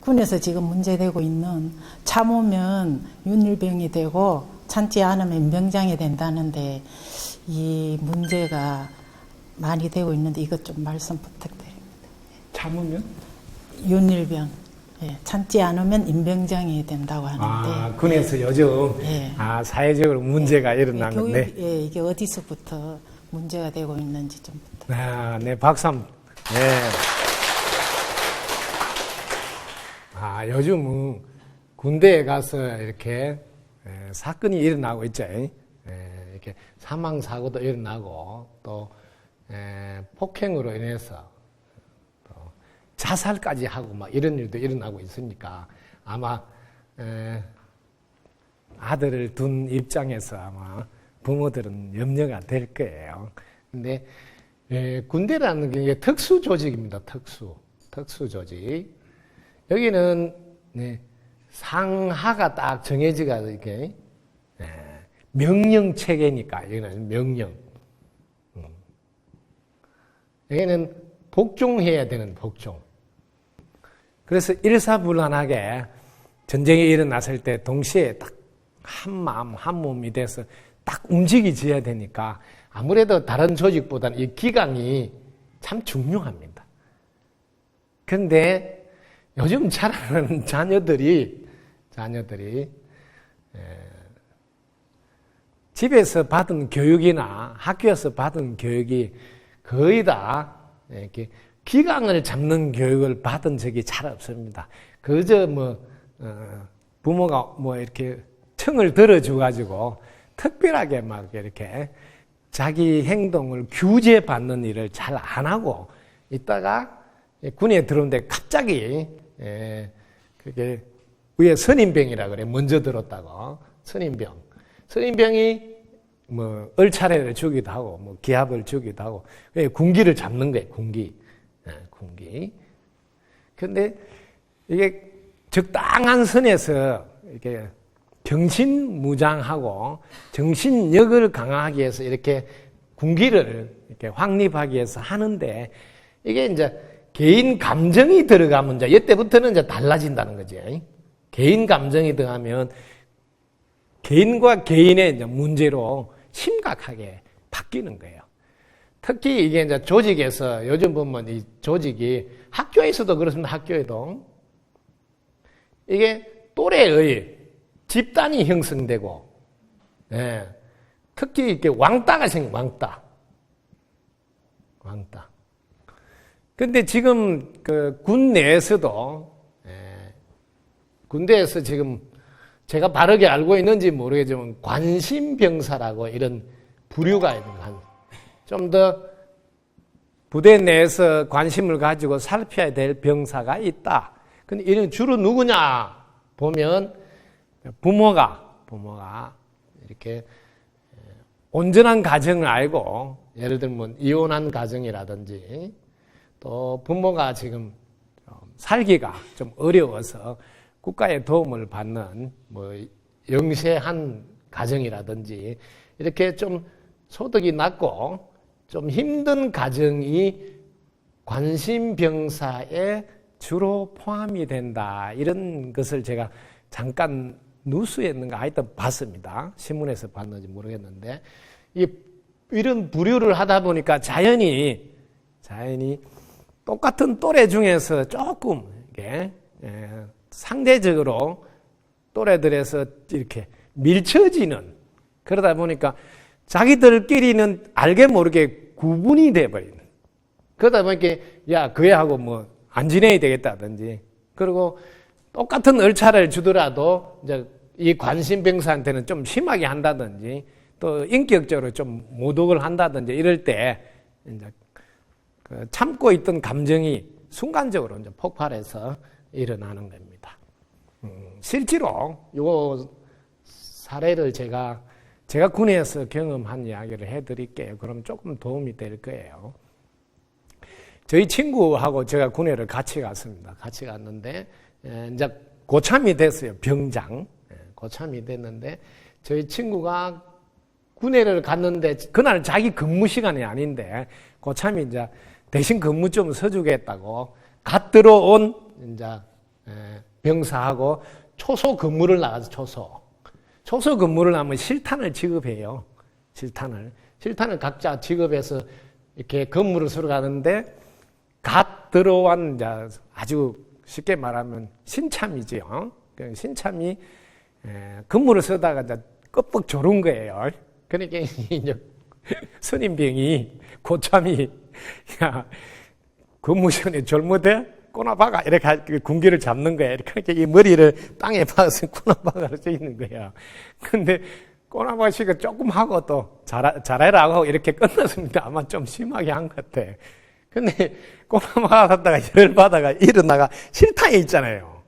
군에서 지금 문제되고 있는 참으면 윤일병이 되고 참지 않으면 인병장이 된다는데 이 문제가 많이 되고 있는데 이것 좀 말씀 부탁드립니다. 참으면? 윤일병. 예, 참지 않으면 인병장이 된다고 하는데. 군에서 요즘 예. 사회적으로 문제가 일어난 교육, 건데. 예, 이게 어디서부터 문제가 되고 있는지 좀 부탁드립니다. 네, 박수 한번. 네. 요즘은 군대에 가서 이렇게 사건이 일어나고 있죠. 이렇게 사망 사고도 일어나고 또 폭행으로 인해서 또 자살까지 하고 막 이런 일도 일어나고 있으니까 아마 아들을 둔 입장에서 아마 부모들은 염려가 될 거예요. 근데 군대라는 게 특수 조직입니다. 특수 조직. 여기는 상하가 딱 정해지가 이렇게 명령 체계니까 여기는 명령. 여기는 복종해야 되는 복종. 그래서 일사불란하게 전쟁이 일어났을 때 동시에 딱 한 마음 한 몸이 돼서 딱 움직이져야 되니까 아무래도 다른 조직보다는 이 기강이 참 중요합니다. 그런데 요즘 자라는 자녀들이 집에서 받은 교육이나 학교에서 받은 교육이 거의 다 이렇게 기강을 잡는 교육을 받은 적이 잘 없습니다. 그저 부모가 이렇게 청을 들어줘가지고 특별하게 막 이렇게 자기 행동을 규제받는 일을 잘 안 하고 있다가 군에 들어오는데 갑자기 그게 위에 선임병이라 그래. 먼저 들었다고. 선임병이 얼차례를 주기도 하고 기합을 주기도 하고 군기를 잡는 거예요. 군기. 그런데 이게 적당한 선에서 이렇게 정신무장하고 정신력을 강화하기 위해서 이렇게 군기를 이렇게 확립하기 위해서 하는데 이게 이제 개인 감정이 들어가면 이제 이때부터는 이제 달라진다는 거지. 개인 감정이 들어가면 개인과 개인의 이제 문제로 심각하게 바뀌는 거예요. 특히 이게 이제 조직에서 요즘 보면 이 조직이 학교에서도 그렇습니다. 학교에도 이게 또래의 집단이 형성되고, 특히 이렇게 왕따가 왕따. 근데 지금 군 내에서도 군대에서 지금 제가 바르게 알고 있는지 모르겠지만 관심병사라고 이런 부류가 있는 거 좀 더 부대 내에서 관심을 가지고 살펴야 될 병사가 있다. 근데 이런 주로 누구냐 보면 부모가 이렇게 온전한 가정을 알고 예를 들면 이혼한 가정이라든지 또 부모가 지금 살기가 좀 어려워서 국가의 도움을 받는 영세한 가정이라든지 이렇게 좀 소득이 낮고 좀 힘든 가정이 관심병사에 주로 포함이 된다. 이런 것을 제가 잠깐 뉴스에 있는가 하여튼 봤습니다. 신문에서 봤는지 모르겠는데 이런 부류를 하다 보니까 자연히 똑같은 또래 중에서 조금 이게 상대적으로 또래들에서 이렇게 밀쳐지는 그러다 보니까 자기들끼리는 알게 모르게 구분이 돼버리는 그러다 보니까 야 그애하고 안 지내야 되겠다든지 그리고 똑같은 얼차를 주더라도 이제 이 관심병사한테는 좀 심하게 한다든지 또 인격적으로 좀 모독을 한다든지 이럴 때 이제 참고 있던 감정이 순간적으로 이제 폭발해서 일어나는 겁니다. 실제로 요 사례를 제가 군에서 경험한 이야기를 해드릴게요. 그럼 조금 도움이 될 거예요. 저희 친구하고 제가 군에를 같이 갔습니다. 같이 갔는데 이제 고참이 됐어요. 병장. 고참이 됐는데 저희 친구가 군에를 갔는데 그날 자기 근무 시간이 아닌데 고참이 이제 대신 근무 좀 서주겠다고 갓 들어온 이제 병사하고 초소 근무를 나가서 초소 근무를 하면 실탄을 지급해요. 실탄을 각자 지급해서 이렇게 근무를 서로 가는데 갓 들어온 아주 쉽게 말하면 신참이지요. 신참이 근무를 서다가 껍벅 졸은 거예요. 그러니까 이제 선임병이 고참이 야 근무 시간에 졸무대 꼬나박아 이렇게 군기를 잡는 거야. 이렇게 이 머리를 땅에 박아서 꼬나박아로 써 있는 거야. 근데 꼬나박아 씨가 조금 하고 또 잘해라 하고 이렇게 끝났습니다. 아마 좀 심하게 한 것 같아. 근데 꼬나박아 하다가 열받아가 일어나가 실탄이 있잖아요.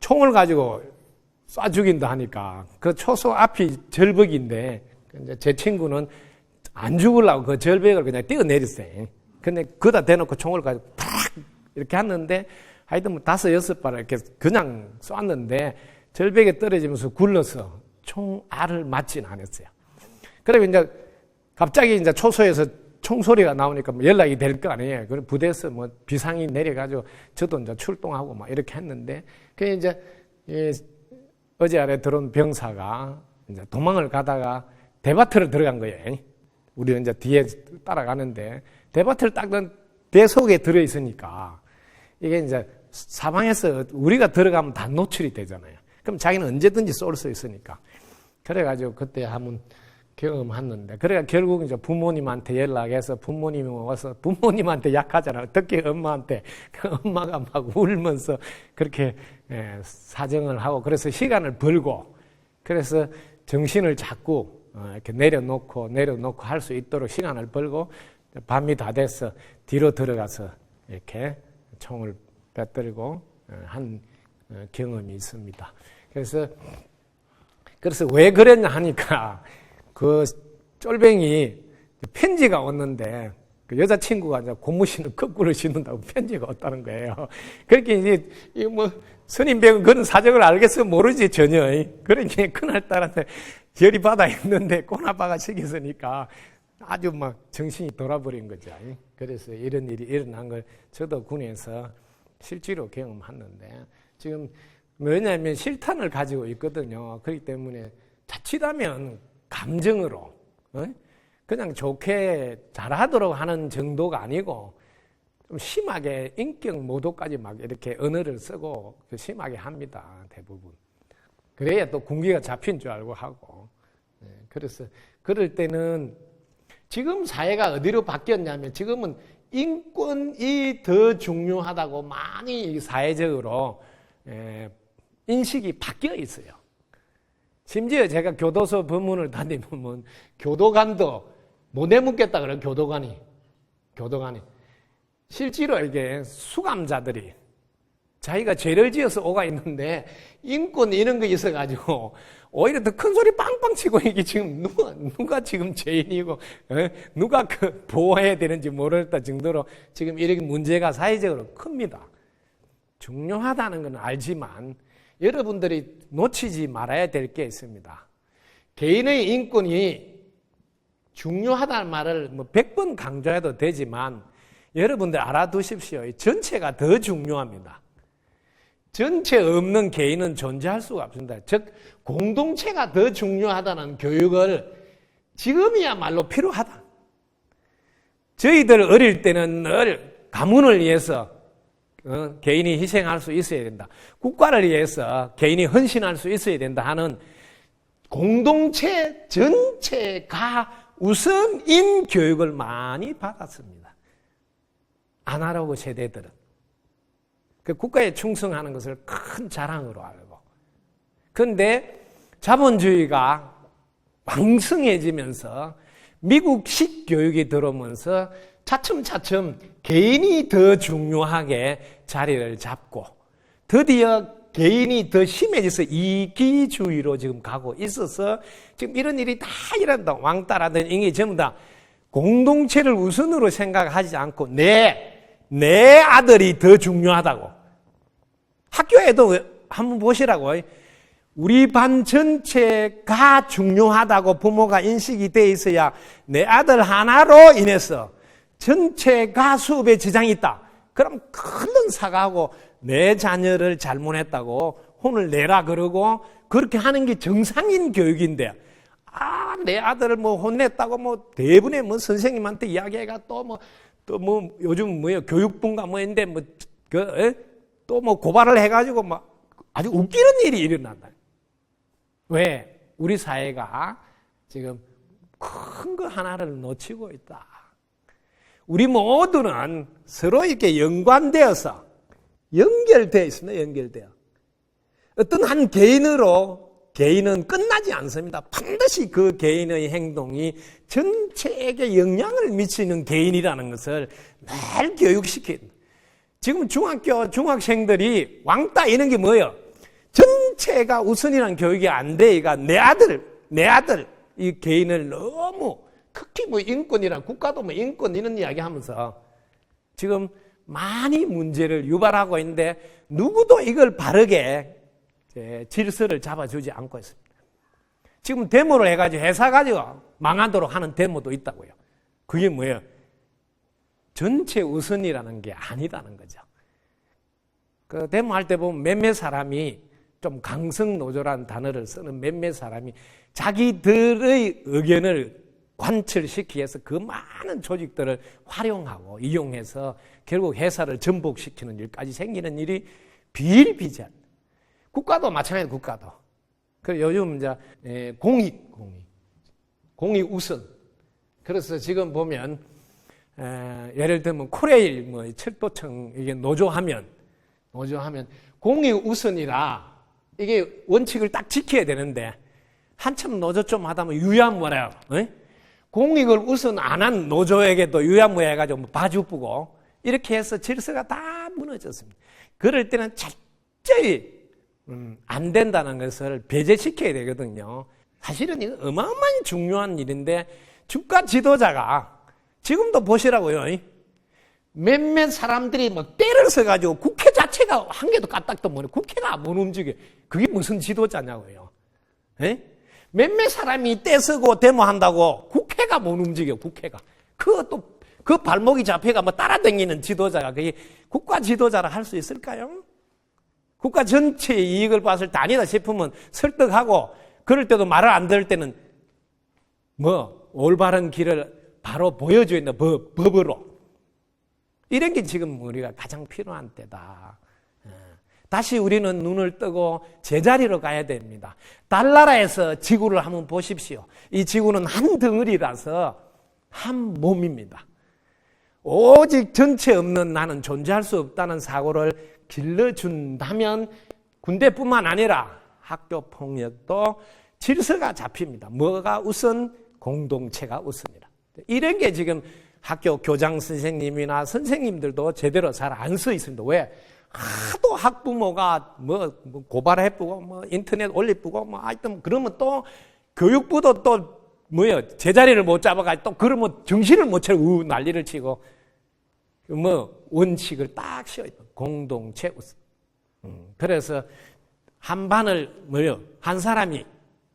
총을 가지고 쏴 죽인다 하니까 그 초소 앞이 절벽인데 이제 제 친구는 안 죽으려고 그 절벽을 그냥 뛰어내렸어요. 근데 그다 대놓고 총을 가지고 탁 이렇게 했는데 하여튼 뭐 5-6발을 이렇게 그냥 쐈는데 절벽에 떨어지면서 굴러서 총알을 맞지는 않았어요. 그러면 이제 갑자기 이제 초소에서 총소리가 나오니까 뭐 연락이 될 거 아니에요. 그럼 부대에서 뭐 비상이 내려가지고 저도 이제 출동하고 막 이렇게 했는데 그 이제 어제 아래 들어온 병사가 이제 도망을 가다가 대바트를 들어간 거예요. 우리는 이제 뒤에 따라가는데 대바트를 딱 배 속에 들어있으니까 이게 이제 사방에서 우리가 들어가면 다 노출이 되잖아요. 그럼 자기는 언제든지 쏠 수 있으니까. 그래가지고 그때 한번 경험했는데, 그래가 결국 이제 부모님한테 연락해서 부모님이 와서 부모님한테 약하잖아요. 특히 엄마한테. 그 엄마가 막 울면서 그렇게 사정을 하고 그래서 시간을 벌고 그래서 정신을 자꾸 이렇게 내려놓고 할 수 있도록 시간을 벌고 밤이 다 돼서 뒤로 들어가서 이렇게 총을 빼들고 한 경험이 있습니다. 그래서 왜 그랬냐 하니까 그 쫄병이 편지가 왔는데 그 여자친구가 이제 고무신을 거꾸로 신는다고 편지가 왔다는 거예요. 그렇게 이제 뭐 선임병은 그런 사정을 알겠어 모르지 전혀. 그러니까 그날따라 열이 받아 있는데 꼬나박아 시켰으니까 아주 막 정신이 돌아버린 거죠. 그래서 이런 일이 일어난 걸 저도 군에서 실제로 경험했는데 지금 왜냐하면 실탄을 가지고 있거든요. 그렇기 때문에 자칫하면 감정으로 그냥 좋게 잘하도록 하는 정도가 아니고 좀 심하게 인격 모독까지 막 이렇게 언어를 쓰고 심하게 합니다. 대부분. 그래야 또 군기가 잡힌 줄 알고 하고. 그래서 그럴 때는 지금 사회가 어디로 바뀌었냐면 지금은 인권이 더 중요하다고 많이 사회적으로 인식이 바뀌어 있어요. 심지어 제가 교도소 법문을 다니면 교도관도 못 내묻겠다 그래요. 교도관이 실제로 이게 수감자들이 자기가 죄를 지어서 오가 있는데 인권 이런 거 있어가지고 오히려 더 큰 소리 빵빵 치고 이게 지금 누가 지금 죄인이고 누가 그 보호해야 되는지 모르겠다 정도로 지금 이렇게 문제가 사회적으로 큽니다. 중요하다는 건 알지만 여러분들이 놓치지 말아야 될 게 있습니다. 개인의 인권이 중요하다는 말을 뭐 100번 강조해도 되지만 여러분들 알아두십시오. 전체가 더 중요합니다. 전체 없는 개인은 존재할 수가 없습니다. 즉 공동체가 더 중요하다는 교육을 지금이야말로 필요하다. 저희들 어릴 때는 늘 가문을 위해서 개인이 희생할 수 있어야 된다. 국가를 위해서 개인이 헌신할 수 있어야 된다 하는 공동체 전체가 우선인 교육을 많이 받았습니다. 아날로그 세대들은. 그 국가에 충성하는 것을 큰 자랑으로 알고. 그런데 자본주의가 왕성해지면서 미국식 교육이 들어오면서 차츰차츰 개인이 더 중요하게 자리를 잡고 드디어 개인이 더 심해져서 이기주의로 지금 가고 있어서 지금 이런 일이 다 일어난다. 왕따라든 이게 전부 다 공동체를 우선으로 생각하지 않고 내 아들이 더 중요하다고. 학교에도 한번 보시라고. 우리 반 전체가 중요하다고 부모가 인식이 돼 있어야 내 아들 하나로 인해서 전체가 수업에 지장이 있다. 그럼 큰 사과하고 내 자녀를 잘못했다고 혼을 내라 그러고 그렇게 하는 게 정상인 교육인데, 내 아들을 뭐 혼냈다고 뭐 대부분의 뭐 선생님한테 이야기해가 또 뭐 요즘 뭐요 교육부인가 뭐인데 또 뭐 고발을 해가지고 막 아주 웃기는 일이 일어난다. 왜? 우리 사회가 지금 큰 거 하나를 놓치고 있다. 우리 모두는 서로 이렇게 연관되어서 연결되어 있습니다. 연결되어. 어떤 한 개인은 끝나지 않습니다. 반드시 그 개인의 행동이 전체에게 영향을 미치는 개인이라는 것을 매일 교육시킨. 지금 중학생들이 왕따 이런 게 뭐예요? 전체가 우선이라는 교육이 안 되니까 내 아들, 이 개인을 너무, 특히 뭐 인권이란, 국가도 뭐 인권 이런 이야기 하면서 지금 많이 문제를 유발하고 있는데 누구도 이걸 바르게 질서를 잡아주지 않고 있습니다. 지금 데모를 해가지고 회사 가지고 망하도록 하는 데모도 있다고요. 그게 뭐예요? 전체 우선이라는 게 아니다는 거죠. 그 데모할 때 보면 몇몇 사람이 좀 강성노조라는 단어를 쓰는 몇몇 사람이 자기들의 의견을 관철시키기 위해서 그 많은 조직들을 활용하고 이용해서 결국 회사를 전복시키는 일까지 생기는 일이 비일비재합니다. 국가도 마찬가지예요. 국가도. 그래서 요즘 이제 공익 우선. 그래서 지금 보면 예를 들면 코레일 뭐 철도청 이게 노조하면 공익 우선이라 이게 원칙을 딱 지켜야 되는데 한참 노조 좀 하다 보면 유야무야해요. 공익을 우선 안 한 노조에게도 유야무야해가지고 뭐 봐주고 이렇게 해서 질서가 다 무너졌습니다. 그럴 때는 철저히 안 된다는 것을 배제시켜야 되거든요. 사실은 이거 어마어마한 중요한 일인데 국가 지도자가 지금도 보시라고요. 몇몇 사람들이 막 때를 써가지고 국회 자체가 한 개도 까딱도 못해. 국회가 못 움직여. 그게 무슨 지도자냐고요. 몇몇 사람이 떼쓰고 데모한다고 국회가 못 움직여. 국회가. 그것도 그 발목이 잡혀가 뭐 따라다니는 지도자가 그게 국가 지도자라 할 수 있을까요? 국가 전체의 이익을 봤을 때 아니다 싶으면 설득하고 그럴 때도 말을 안 들을 때는 뭐 올바른 길을 바로 보여줘야 된다. 법으로. 이런 게 지금 우리가 가장 필요한 때다. 다시 우리는 눈을 뜨고 제자리로 가야 됩니다. 달나라에서 지구를 한번 보십시오. 이 지구는 한 덩어리라서 한 몸입니다. 오직 전체 없는 나는 존재할 수 없다는 사고를 길러준다면 군대뿐만 아니라 학교 폭력도 질서가 잡힙니다. 뭐가 우선? 공동체가 우선이라. 이런 게 지금 학교 교장 선생님이나 선생님들도 제대로 잘 안 써 있습니다. 왜? 하도 학부모가 뭐 고발해보고 뭐 인터넷 올리고 뭐 하여튼 그러면 또 교육부도 또 뭐요 제자리를 못 잡아가지고 또 그러면 정신을 못 차리고 난리를 치고 뭐 원칙을 딱 씌워있다. 공동체 우선. 그래서 한 반을 뭐요 한 사람이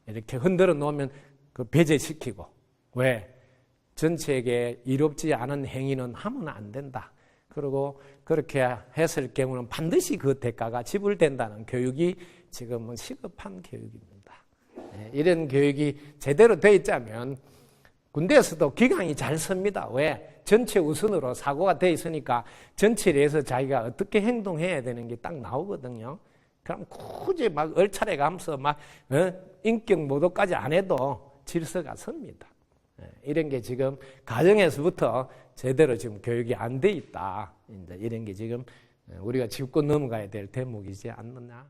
이렇게 흔들어 놓으면 그 배제시키고 왜? 전체에게 이롭지 않은 행위는 하면 안 된다. 그리고 그렇게 했을 경우는 반드시 그 대가가 지불된다는 교육이 지금은 시급한 교육입니다. 이런 교육이 제대로 되어 있자면 군대에서도 기강이 잘 섭니다. 왜? 전체 우선으로 사고가 되어 있으니까 전체에 대해서 자기가 어떻게 행동해야 되는 게 딱 나오거든요. 그럼 굳이 막 얼차례 가면서 막 인격 모독까지 안 해도 질서가 섭니다. 이런 게 지금 가정에서부터 제대로 지금 교육이 안 돼 있다. 이런 게 지금 우리가 짚고 넘어가야 될 대목이지 않느냐.